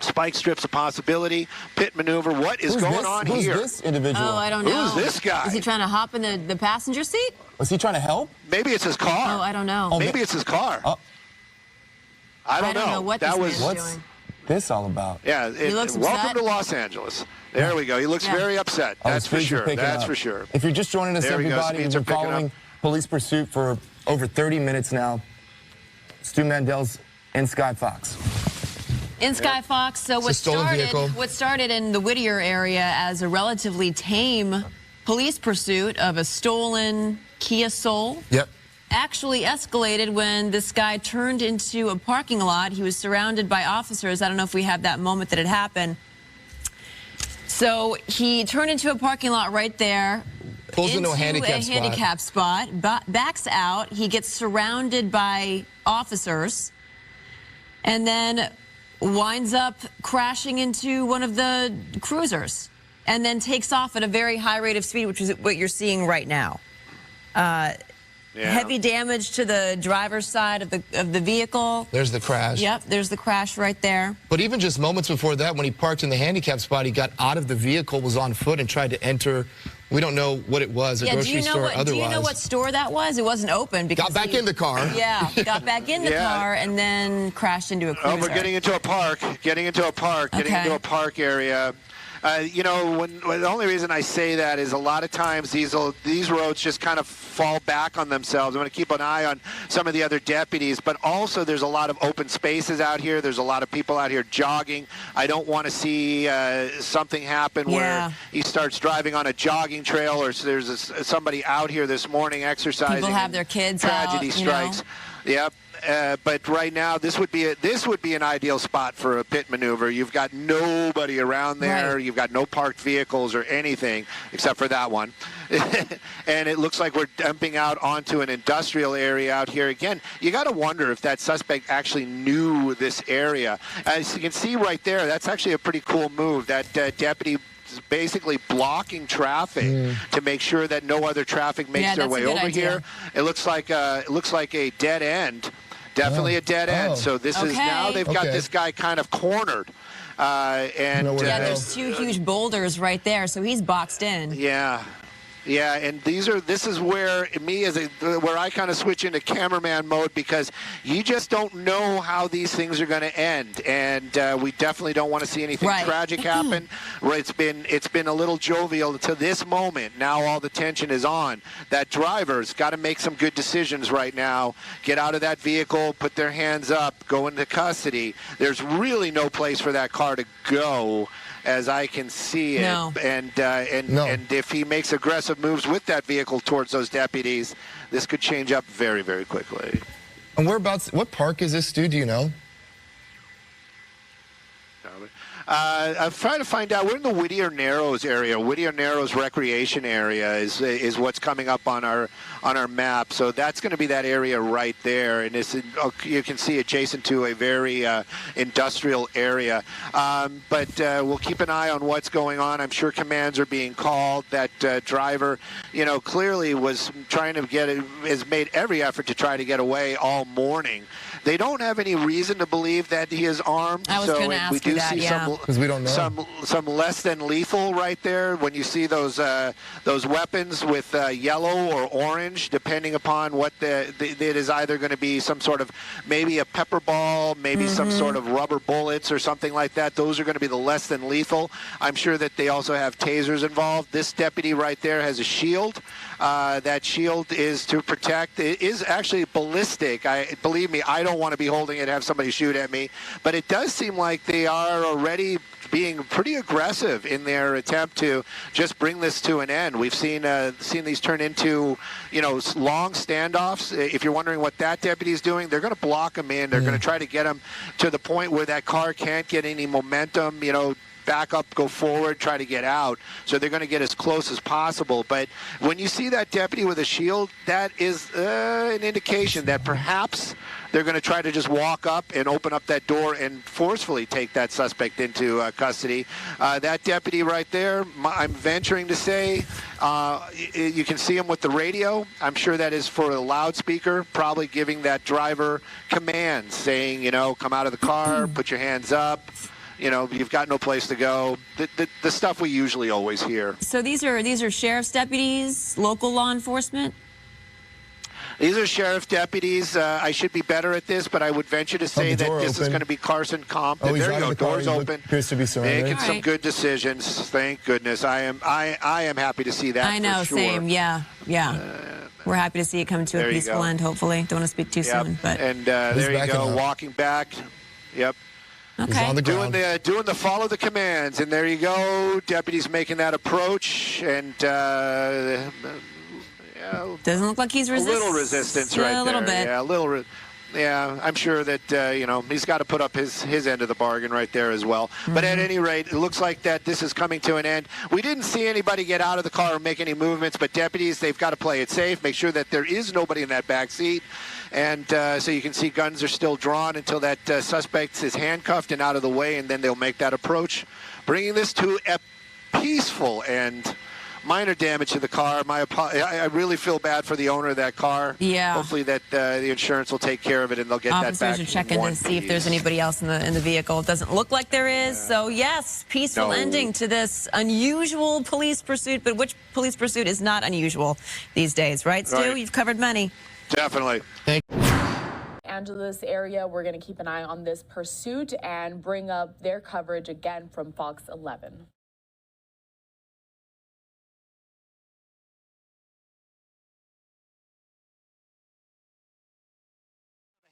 Spike strip's a possibility. Pit maneuver. What is going on here? Who's this individual? Oh, I don't know. Who's this guy? Is he trying to hop in the passenger seat? Was he trying to help? Maybe it's his car. Oh, I don't know. Maybe it's his car. I don't know what that this was. man's doing. This all about? Yeah, He looks welcome upset. to Los Angeles. There we go. He looks very upset. That's for sure. That's for sure. If you're just joining us, There we go. everybody, Speeds we've are been picking following up. police pursuit for over 30 minutes now. Stu Mandel's in Sky Fox. In Sky Fox, so what started in the Whittier area as a relatively tame police pursuit of a stolen Kia Soul actually escalated when this guy turned into a parking lot. He was surrounded by officers. I don't know if we have that moment that it happened. So he turned into a parking lot right there. Pulls into a handicap spot, backs out. He gets surrounded by officers, and then winds up crashing into one of the cruisers, and then takes off at a very high rate of speed, which is what you're seeing right now. Heavy damage to the driver's side of the vehicle. There's the crash. Yep, there's the crash right there. But even just moments before that, when he parked in the handicap spot, he got out of the vehicle, was on foot, and tried to enter. We don't know what it was, a grocery store or otherwise. Do you know what store that was? It wasn't open because got back in the car. Yeah, got back in the car and then crashed into a cruiser. Oh, we're getting into a park. Getting into a park area. You know, the only reason I say that is a lot of times these roads just kind of fall back on themselves. I'm going to keep an eye on some of the other deputies, but also there's a lot of open spaces out here. There's a lot of people out here jogging. I don't want to see something happen where he starts driving on a jogging trail, or there's somebody out here this morning exercising. People have their kids tragedy out, strikes. Yep. But right now, this would be an ideal spot for a pit maneuver. You've got nobody around there. Right. You've got no parked vehicles or anything except for that one. And it looks like we're dumping out onto an industrial area out here. Again, you got to wonder if that suspect actually knew this area. As you can see right there, that's actually a pretty cool move. That deputy is basically blocking traffic to make sure that no other traffic makes their way over here. It looks like a dead end. Definitely a dead end. So this is now they've got this guy kind of cornered. There's two huge boulders right there, so he's boxed in. Yeah, and this is where where I kind of switch into cameraman mode, because you just don't know how these things are going to end, and we definitely don't want to see anything tragic happen. It's been a little jovial to this moment. Now all the tension is on. That driver's got to make some good decisions right now. Get out of that vehicle, put their hands up, go into custody. There's really no place for that car to go, as I can see it. And if he makes aggressive moves with that vehicle towards those deputies, this could change up very, very quickly. And what park is this, Stu? Do you know? I'm trying to find out. We're in the Whittier Narrows area. Whittier Narrows recreation area is what's coming up on our map. So that's going to be that area right there, and you can see adjacent to a very industrial area. But we'll keep an eye on what's going on. I'm sure commands are being called. That driver, clearly was trying to has made every effort to try to get away all morning. They don't have any reason to believe that he is armed. I was going to ask you that, because we don't know. Some less than lethal right there. When you see those weapons with yellow or orange, depending upon what it is, either going to be some sort of maybe a pepper ball, maybe some sort of rubber bullets or something like that. Those are going to be the less than lethal. I'm sure that they also have tasers involved. This deputy right there has a shield. That shield is to protect. It is actually ballistic. Believe me, I don't want to be holding it and have somebody shoot at me. But it does seem like they are already being pretty aggressive in their attempt to just bring this to an end. We've seen these turn into, long standoffs. If you're wondering what that deputy is doing, they're going to block him in. They're going to try to get him to the point where that car can't get any momentum, back up, go forward, try to get out. So they're going to get as close as possible. But when you see that deputy with a shield, that is an indication that perhaps they're going to try to just walk up and open up that door and forcefully take that suspect into custody. That deputy right there, I'm venturing to say, you can see him with the radio. I'm sure that is for a loudspeaker, probably giving that driver commands, saying, come out of the car, put your hands up. You've got no place to go. The stuff we usually always hear. So these are sheriff's deputies, local law enforcement? These are sheriff deputies. I should be better at this, but I would venture to say that this is going to be Carson Compton. Oh, there you go. Doors open. Appears to be surrounded. Making some good decisions. Thank goodness. I am happy to see that. I know. For sure. Same. Yeah. We're happy to see it come to a peaceful end. Hopefully, don't want to speak too soon, but. And there you go. Walking back. Yep. Okay. On the ground. Doing the follow the commands, and there you go. Deputies making that approach, and doesn't look like he's resisting. A little resistance right there. A little bit. Yeah, a little. Yeah, I'm sure that, you know, he's got to put up his end of the bargain right there as well. But at any rate, it looks like that this is coming to an end. We didn't see anybody get out of the car or make any movements, but deputies, they've got to play it safe, make sure that there is nobody in that back seat. And so you can see guns are still drawn until that suspect is handcuffed and out of the way, and then they'll make that approach, bringing this to a peaceful and minor damage to the car. I really feel bad for the owner of that car. Yeah. Hopefully that the insurance will take care of it and they'll get that back. Officers are checking to see if there's anybody else in the vehicle. It doesn't look like there is. Yeah. So yes, peaceful ending to this unusual police pursuit. But which police pursuit is not unusual these days, right, Stu? Right. You've covered many. Definitely. Thank you. Angeles area, we're going to keep an eye on this pursuit and bring up their coverage again from Fox 11.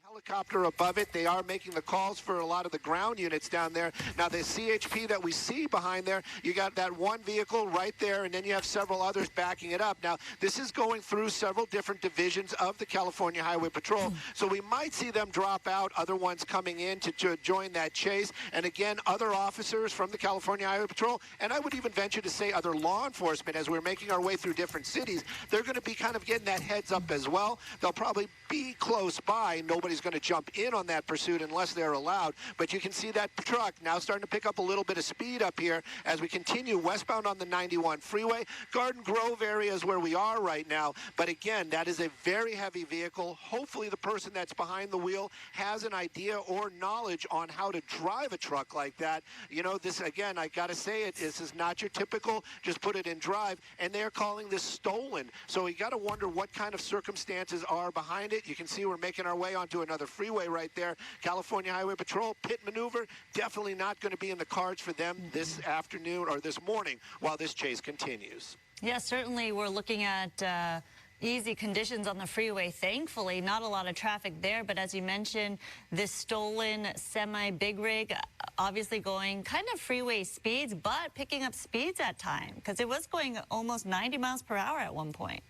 Helicopter above it. They are making the calls for a lot of the ground units down there. Now the CHP that we see behind there, you got that one vehicle right there, and then you have several others backing it up. Now this is going through several different divisions of the California Highway Patrol, so we might see them drop out, other ones coming in to join that chase, and again other officers from the California Highway Patrol, and I would even venture to say other law enforcement. As we're making our way through different cities, they're going to be kind of getting that heads up as well. They'll probably be close by. Nobody's going to jump in on that pursuit unless they're allowed, but you can see that truck now starting to pick up a little bit of speed up here as we continue westbound on the 91 freeway. Garden Grove area is where we are right now, but again, that is a very heavy vehicle. Hopefully the person that's behind the wheel has an idea or knowledge on how to drive a truck like that. You know, this, again, I gotta say it, this is not your typical just put it in drive, and they're calling this stolen, so you gotta wonder what kind of circumstances are behind it. You can see we're making our way onto another freeway right there. California Highway Patrol pit maneuver, definitely not going to be in the cards for them this afternoon or this morning while this chase continues. Yeah, certainly we're looking at easy conditions on the freeway. Thankfully, not a lot of traffic there, but as you mentioned, this stolen semi-big rig obviously going kind of freeway speeds, but picking up speeds at time because it was going almost 90 miles per hour at one point.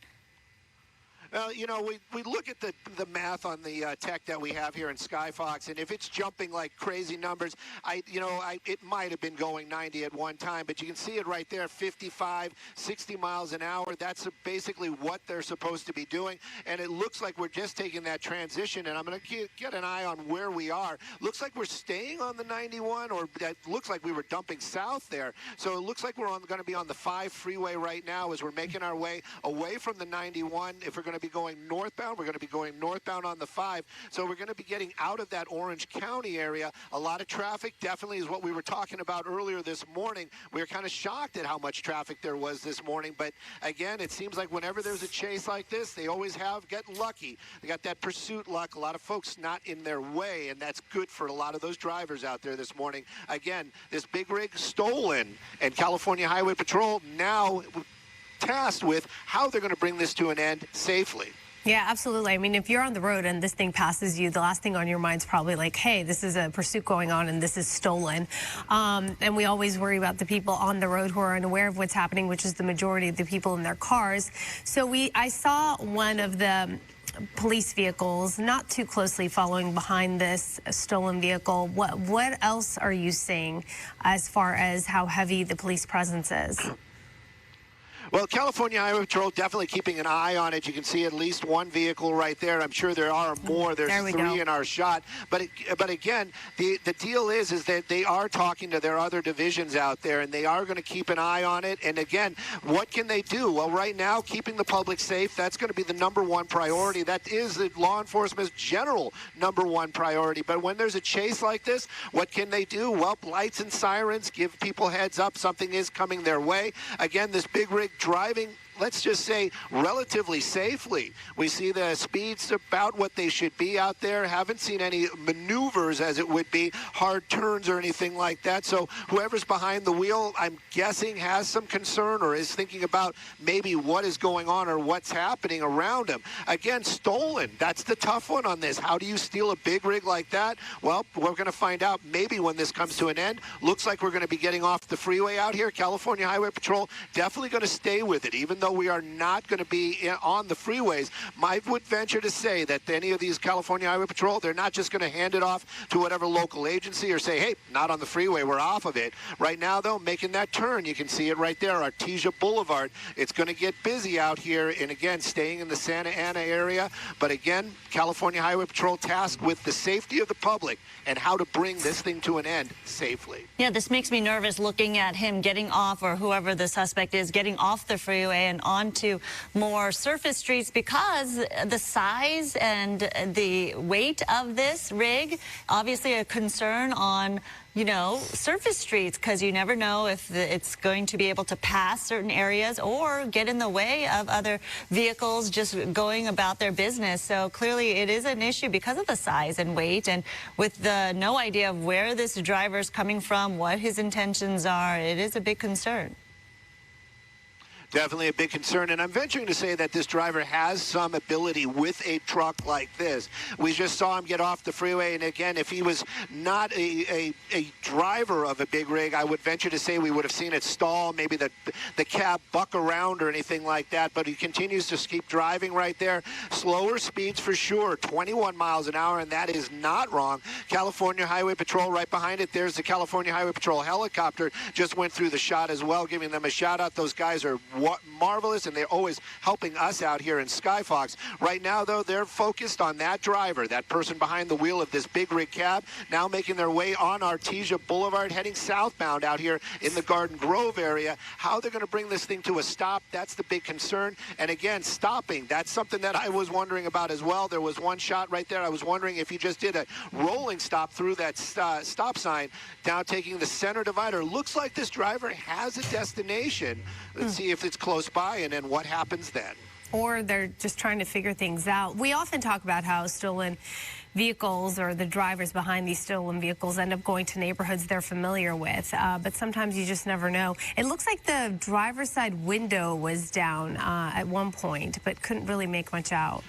Well, you know, we look at the math on the tech that we have here in Skyfox, and if it's jumping like crazy numbers, it might have been going 90 at one time, but you can see it right there, 55, 60 miles an hour. That's basically what they're supposed to be doing, and it looks like we're just taking that transition, and I'm going to get an eye on where we are. Looks like we're staying on the 91, or that looks like we were dumping south there, so it looks like we're going to be on the 5 freeway right now as we're making our way away from the 91. If we're going to be going northbound, we're going to be going northbound on the 5, so we're going to be getting out of that Orange County area. A lot of traffic definitely is what we were talking about earlier this morning. We were kind of shocked at how much traffic there was this morning, but again, it seems like whenever there's a chase like this, they always get lucky. They got that pursuit luck, a lot of folks not in their way, and that's good for a lot of those drivers out there this morning. Again, this big rig stolen, and California Highway Patrol now tasked with how they're going to bring this to an end safely. Yeah, absolutely. I mean, if you're on the road and this thing passes you, the last thing on your mind is probably like, hey, this is a pursuit going on and this is stolen. And we always worry about the people on the road who are unaware of what's happening, which is the majority of the people in their cars. So I saw one of the police vehicles not too closely following behind this stolen vehicle. What else are you seeing as far as how heavy the police presence is? Well, California Highway Patrol definitely keeping an eye on it. You can see at least one vehicle right there. I'm sure there are more. There's 3 in our shot. But again, the deal is that they are talking to their other divisions out there, and they are going to keep an eye on it. And again, what can they do? Well, right now, keeping the public safe, that's going to be the #1 priority. That is the law enforcement's general #1 priority. But when there's a chase like this, what can they do? Well, lights and sirens, give people heads up. Something is coming their way. Again, this big rig driving, let's just say, relatively safely. We see the speeds about what they should be out there. Haven't seen any maneuvers, as it would be, hard turns or anything like that. So whoever's behind the wheel, I'm guessing, has some concern or is thinking about maybe what is going on or what's happening around them. Again, stolen. That's the tough one on this. How do you steal a big rig like that? Well, we're going to find out maybe when this comes to an end. Looks like we're going to be getting off the freeway out here. California Highway Patrol definitely going to stay with it, even though no, we are not going to be on the freeways. I would venture to say that any of these California Highway Patrol, they're not just going to hand it off to whatever local agency or say, hey, not on the freeway, we're off of it. Right now, though, making that turn, you can see it right there, Artesia Boulevard. It's going to get busy out here, and again, staying in the Santa Ana area. But again, California Highway Patrol tasked with the safety of the public and how to bring this thing to an end safely. Yeah, this makes me nervous looking at him getting off, or whoever the suspect is, getting off the freeway and onto more surface streets, because the size and the weight of this rig, obviously a concern on, you know, surface streets, because you never know if it's going to be able to pass certain areas or get in the way of other vehicles just going about their business. So clearly it is an issue because of the size and weight, and with the no idea of where this driver's coming from, what his intentions are, it is a big concern. Definitely a big concern, and I'm venturing to say that this driver has some ability with a truck like this. We just saw him get off the freeway, and again, if he was not a driver of a big rig, I would venture to say we would have seen it stall, maybe the cab buck around or anything like that, but he continues to keep driving right there. Slower speeds for sure, 21 miles an hour, and that is not wrong. California Highway Patrol right behind it. There's the California Highway Patrol helicopter, just went through the shot as well, giving them a shout out. Those guys are marvelous, and they're always helping us out here in Skyfox. Right now, though, they're focused on that driver, that person behind the wheel of this big rig cab, now making their way on Artesia Boulevard, heading southbound out here in the Garden Grove area. How they're going to bring this thing to a stop, that's the big concern. And again, stopping, that's something that I was wondering about as well. There was one shot right there. I was wondering if he just did a rolling stop through that stop sign, now taking the center divider. Looks like this driver has a destination. Let's see if it's close by, and then what happens then. Or they're just trying to figure things out. We often talk about how stolen vehicles, or the drivers behind these stolen vehicles, end up going to neighborhoods they're familiar with, but sometimes you just never know. It looks like the driver's side window was down at one point, but couldn't really make much out.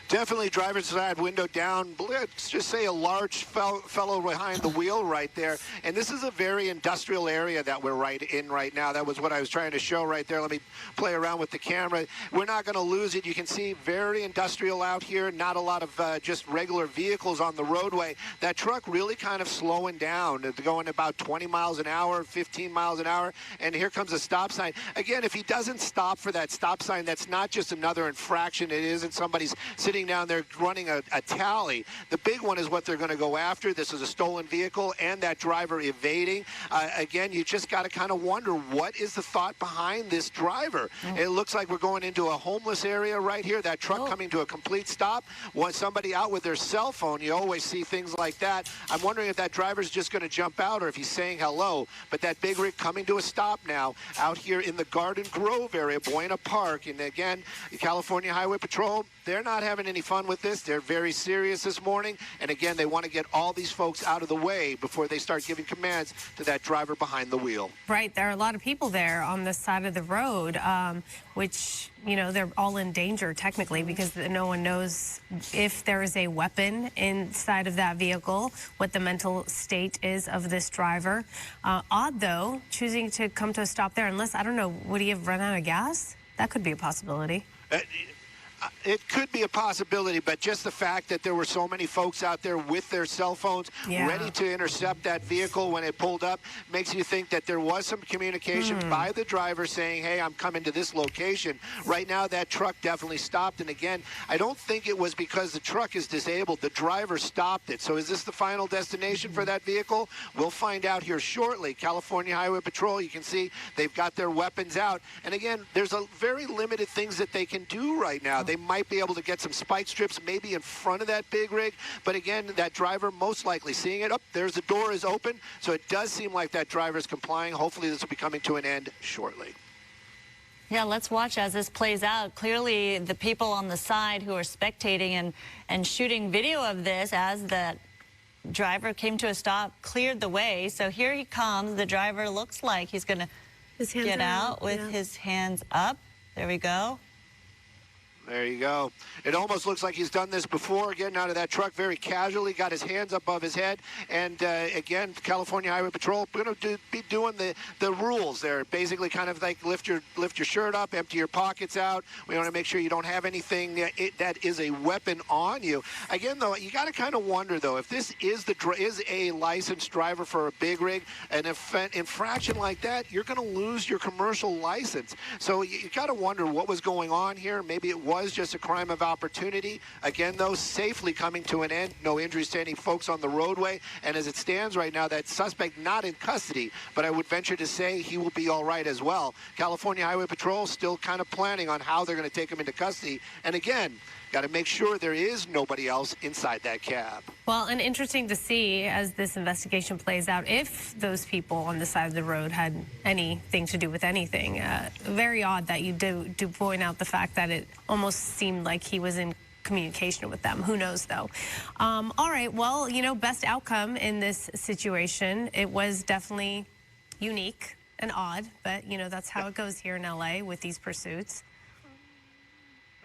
Definitely driver's side window down. Let's just say a large fellow behind the wheel right there. And this is a very industrial area that we're right in right now. That was what I was trying to show right there. Let me play around with the camera. We're not going to lose it. You can see very industrial out here. Not a lot of just regular vehicles on the roadway. That truck really kind of slowing down. It's going about 20 miles an hour, 15 miles an hour. And here comes a stop sign. Again, if he doesn't stop for that stop sign, that's not just another infraction. It isn't somebody's sitting down there running a tally. The big one is what they're going to go after. This is a stolen vehicle and that driver evading. Again, you just got to kind of wonder, what is the thought behind this driver? It looks like we're going into a homeless area right here. That truck coming to a complete stop. Want somebody out with their cell phone. You always see things like that. I'm wondering if that driver's just going to jump out or if he's saying hello. But that big rig coming to a stop now out here in the Garden Grove area, Buena Park. And again, the California Highway Patrol, they're not having any fun with this. They're very serious this morning. And again, they want to get all these folks out of the way before they start giving commands to that driver behind the wheel. Right. There are a lot of people there on the side of the road, which, you know, they're all in danger technically, because no one knows if there is a weapon inside of that vehicle, what the mental state is of this driver. Odd, though, choosing to come to a stop there, unless, I don't know, would he have run out of gas? That could be a possibility. It could be a possibility, but just the fact that there were so many folks out there with their cell phones ready to intercept that vehicle when it pulled up makes you think that there was some communication by the driver saying, hey, I'm coming to this location. Right now, that truck definitely stopped. And again, I don't think it was because the truck is disabled. The driver stopped it. So is this the final destination for that vehicle? We'll find out here shortly. California Highway Patrol, you can see they've got their weapons out. And again, there's a very limited things that they can do right now. They might be able to get some spike strips maybe in front of that big rig. But again, that driver most likely seeing it. Oh, there's the door is open. So it does seem like that driver is complying. Hopefully this will be coming to an end shortly. Yeah, let's watch as this plays out. Clearly, the people on the side who are spectating and shooting video of this as that driver came to a stop cleared the way. So here he comes. The driver looks like he's going to get out with his hands up. There we go. There you go. It almost looks like he's done this before, getting out of that truck very casually, got his hands above his head. And again, California Highway Patrol going to be doing the rules there. Basically kind of like lift your shirt up, empty your pockets out. We want to make sure you don't have anything that is a weapon on you. Again, though, you got to kind of wonder, though, if this is a licensed driver for a big rig, an infraction like that, you're going to lose your commercial license. So you got to wonder what was going on here. Maybe it was just a crime of opportunity. Again, though, safely coming to an end. No injuries to any folks on the roadway. And as it stands right now, that suspect not in custody, but I would venture to say he will be all right as well. California Highway Patrol still kind of planning on how they're going to take him into custody. And again, got to make sure there is nobody else inside that cab. Well, and interesting to see as this investigation plays out if those people on the side of the road had anything to do with anything. Very odd that you do point out the fact that it almost seemed like he was in communication with them. Who knows, though? All right, well, you know, best outcome in this situation. It was definitely unique and odd, but, you know, that's how it goes here in L.A. with these pursuits.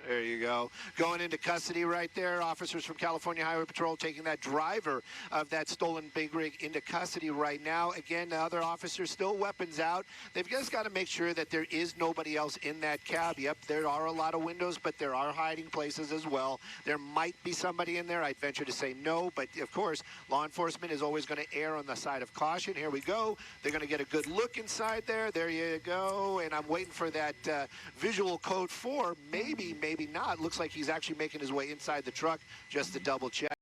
There you go. Going into custody right there. Officers from California Highway Patrol taking that driver of that stolen big rig into custody right now. Again, the other officers still weapons out. They've just got to make sure that there is nobody else in that cab. Yep, there are a lot of windows, but there are hiding places as well. There might be somebody in there. I'd venture to say no, but of course, law enforcement is always going to err on the side of caution. Here we go. They're going to get a good look inside there. There you go. And I'm waiting for that visual code 4. Maybe not. Looks like he's actually making his way inside the truck just to double check.